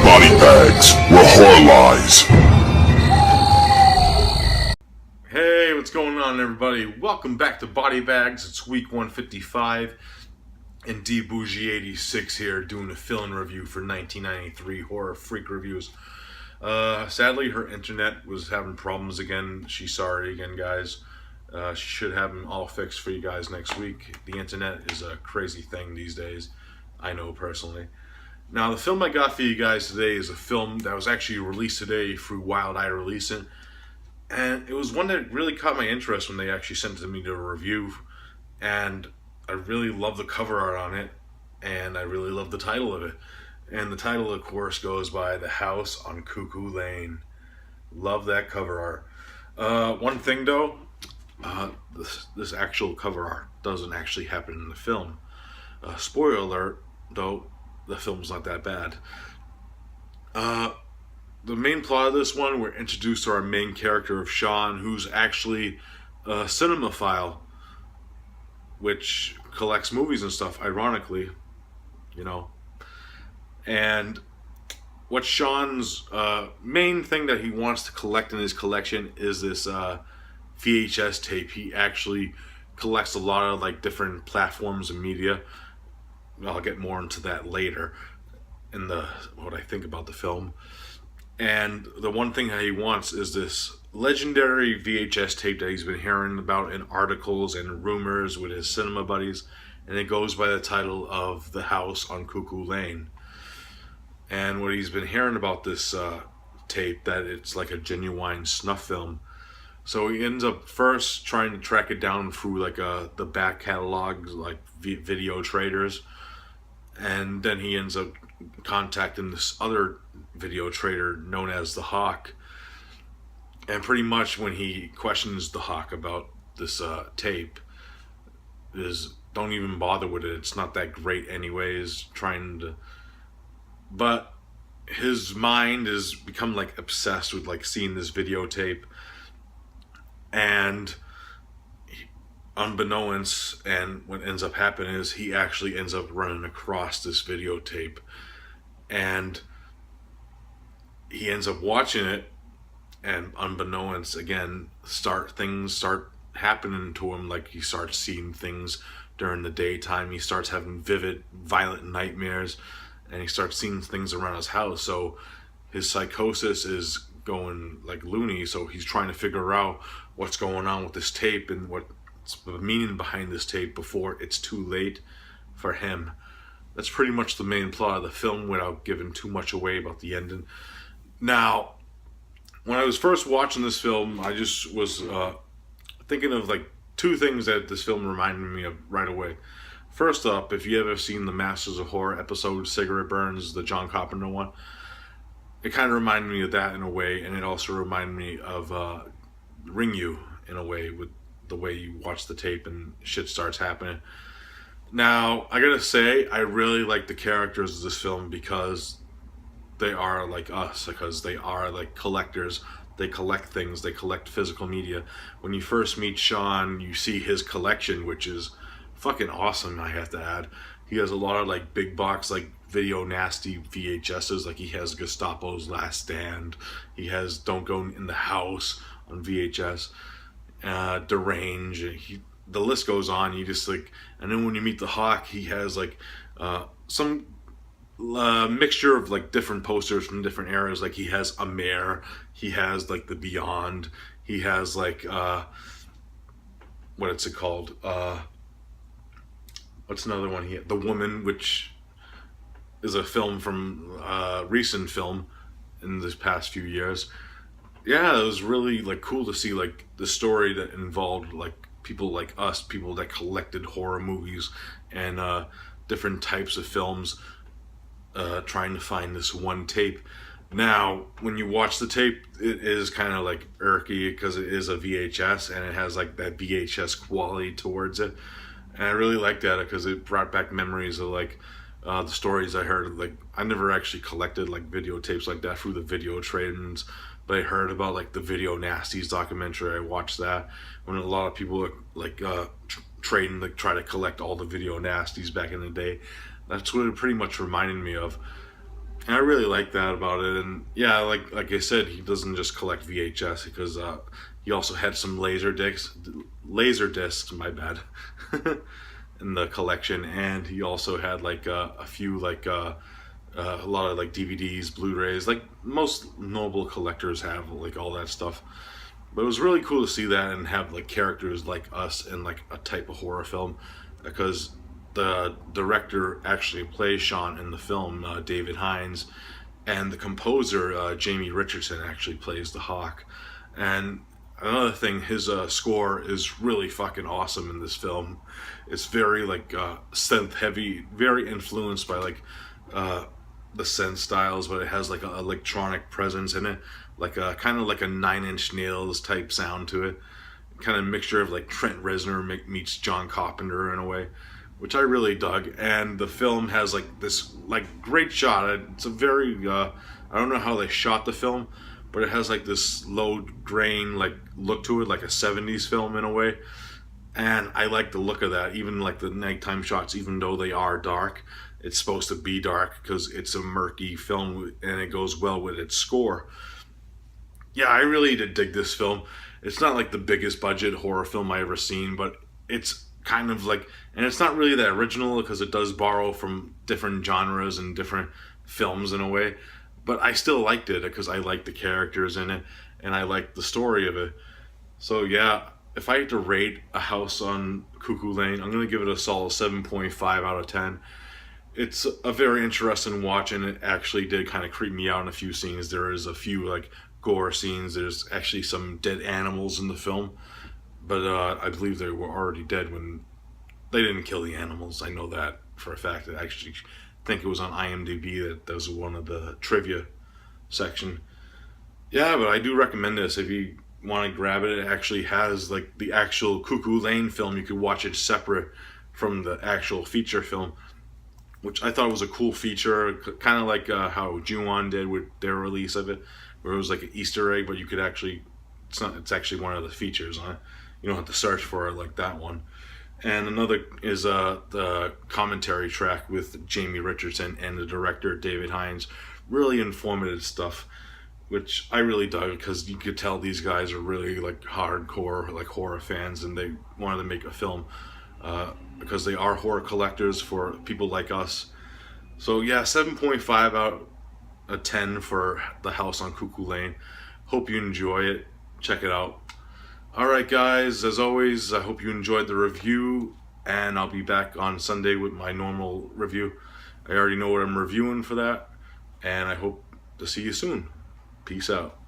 BodyBags, where horror lies. Hey, what's going on, everybody? Welcome back to BodyBags. It's week 155, and Bourgie86 here doing a fill-in review for 1993 Horror Freak Reviews. Sadly, her internet was having problems again. She's sorry again, guys. She should have them all fixed for you guys next week. The internet is a crazy thing these days. I know personally. Now, the film I got for you guys today is a film that was actually released today through Wild Eye Releasing. And it was one that really caught my interest when they actually sent it to me to review. And I really love the cover art on it. And I really love the title of it. And the title, of course, goes by The House on Cuckoo Lane. Love that cover art. One thing, though, this actual cover art doesn't actually happen in the film. Spoiler alert, though, the film's not that bad. The main plot of this one, we're introduced to our main character of Sean, who's actually a cinemaphile, which collects movies and stuff, ironically, you know. And what Sean's main thing that he wants to collect in his collection is this VHS tape. He actually collects a lot of like different platforms of media. I'll get more into that later in what I think about the film. And the one thing that he wants is this legendary VHS tape that he's been hearing about in articles and rumors with his cinema buddies, and it goes by the title of The House on Cuckoo Lane. And what he's been hearing about this tape, that it's like a genuine snuff film. So he ends up first trying to track it down through like the back catalogs, like video traders. And then he ends up contacting this other video trader known as the Hawk. And pretty much when he questions the Hawk about this tape, is don't even bother with it. It's not that great anyways. But his mind has become like obsessed with like seeing this videotape. And unbeknownst, and what ends up happening is he actually ends up running across this videotape, and he ends up watching it, and unbeknownst, again, things start happening to him. Like he starts seeing things during the daytime. He starts having vivid, violent nightmares, and he starts seeing things around his house. So his psychosis is going like loony. So he's trying to figure out what's going on with this tape and what's the meaning behind this tape before it's too late for him. That's pretty much the main plot of the film without giving too much away about the ending. Now, when I was first watching this film, I just was thinking of like two things that this film reminded me of right away. First up, if you ever seen the Masters of Horror episode, Cigarette Burns, the John Carpenter one, it kind of reminded me of that in a way, and it also reminded me of Ring You in a way, with the way you watch the tape and shit starts happening. Now, I gotta say, I really like the characters of this film because they are like us, because they are like collectors. They collect things, they collect physical media. When you first meet Sean, you see his collection, which is fucking awesome, I have to add. He has a lot of like big box, like video nasty VHSs. Like he has Gestapo's Last Stand. He has Don't Go in the House on VHS. Derange. The list goes on. He just like, and then when you meet the Hawk, he has like some mixture of like different posters from different eras. Like he has A Mare. He has like The Beyond. He has like what is it called? What's another one? The Woman, which is a film from recent film in this past few years. Yeah, it was really like cool to see like the story that involved like people like us, people that collected horror movies and different types of films, trying to find this one tape. Now, when you watch the tape, it is kind of like irky because it is a VHS and it has like that VHS quality towards it. And I really liked that because it brought back memories of like the stories I heard. Like I never actually collected like videotapes like that through the video trade-ins, but I heard about like the Video Nasties documentary. I watched that when a lot of people like trade and like try to collect all the video nasties back in the day. That's what it pretty much reminded me of. And I really like that about it. And yeah, like I said, he doesn't just collect VHS, because he also had some laser discs, my bad, in the collection. And he also had like a few like a lot of like DVDs, Blu-rays, like most noble collectors have like all that stuff. But it was really cool to see that and have like characters like us in like a type of horror film, because the director actually plays Sean in the film, David Hines, and the composer, Jamie Richardson, actually plays the Hawk. And another thing, his score is really fucking awesome in this film. It's very like synth heavy, very influenced by like the synth styles, but it has like an electronic presence in it, like a kind of like a Nine Inch Nails type sound to it, kind of mixture of like Trent Reznor meets John Carpenter in a way, which I really dug. And the film has like this like great shot. It's a very I don't know how they shot the film, but it has like this low grain like look to it, like a 70s film in a way. And I like the look of that. Even like the nighttime shots, even though they are dark, it's supposed to be dark because it's a murky film, and it goes well with its score. Yeah, I really did dig this film. It's not like the biggest budget horror film I ever seen, but it's kind of like, and it's not really that original because it does borrow from different genres and different films in a way, but I still liked it because I liked the characters in it and I liked the story of it. So yeah, if I had to rate a house on Cuckoo Lane, I'm going to give it a solid 7.5 out of 10. It's a very interesting watch, and it actually did kind of creep me out in a few scenes. There is a few like gore scenes. There's actually some dead animals in the film, but I believe they were already dead when they didn't kill the animals. I know that for a fact. I actually think it was on IMDb that was one of the trivia section. Yeah, but I do recommend this if you want to grab it. It actually has like the actual Cuckoo Lane film. You could watch it separate from the actual feature film, which I thought was a cool feature, kind of like how Ju-On did with their release of it, where it was like an Easter egg, but you could actually, it's actually one of the features on it. You don't have to search for it like that one. And another is the commentary track with Jamie Richardson and the director David Hines. Really informative stuff, which I really dug, because you could tell these guys are really like hardcore like horror fans, and they wanted to make a film because they are horror collectors for people like us. So yeah, 7.5 out of 10 for The House on Cuckoo Lane. Hope you enjoy it. Check it out. Alright guys, as always, I hope you enjoyed the review, and I'll be back on Sunday with my normal review. I already know what I'm reviewing for that, and I hope to see you soon. Peace out.